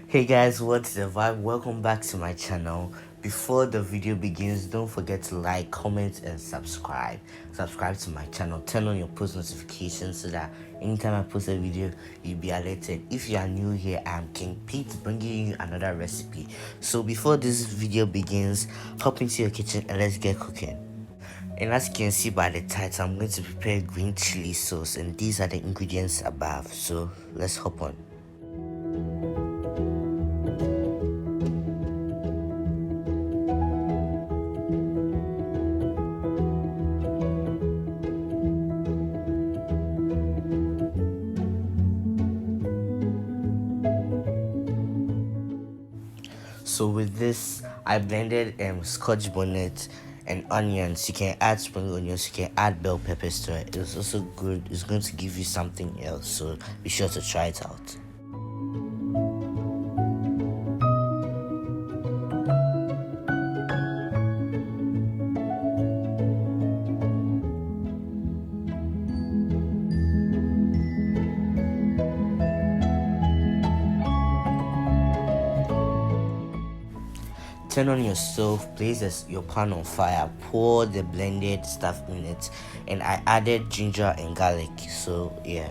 Hey guys, what's the vibe? Welcome back to my channel. Before the video begins, don't forget to like, comment, and subscribe. Subscribe to my channel, turn on your post notifications so that anytime I post a video, you'll be alerted. If you are new here, I'm King Pete bringing you another recipe. So before this video begins, hop into your kitchen and let's get cooking. And as you can see by the title, I'm going to prepare green chili sauce, and these are the ingredients above. So let's hop on. So with this, I blended Scotch bonnet and onions. You can add spring onions, you can add bell peppers to it. It's also good. It's going to give you something else. So be sure to try it out. Turn on your stove, place your pan on fire, pour the blended stuff in it, and I added ginger and garlic. So yeah.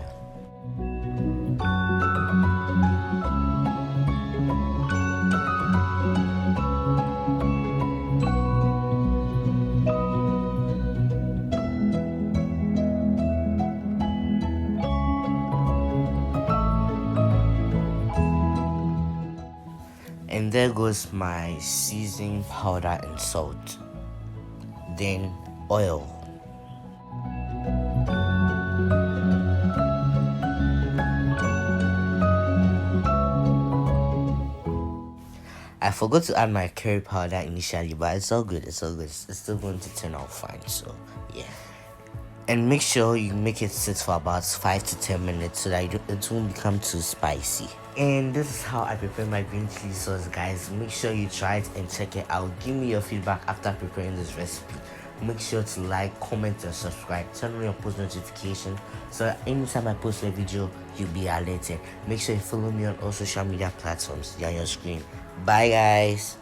And there goes my seasoning powder and salt. Then oil. I forgot to add my curry powder initially, but it's all good. It's all good. It's still going to turn out fine. So yeah. And make sure you make it sit for about 5 to 10 minutes so that it won't become too spicy. And this is how I prepare my green chili sauce, guys. Make sure you try it and check it out. Give me your feedback after preparing this recipe. Make sure to like, comment, and subscribe. Turn on your post notification so that anytime I post a video, you'll be alerted. Make sure you follow me on all social media platforms. They're on your screen. Bye, guys.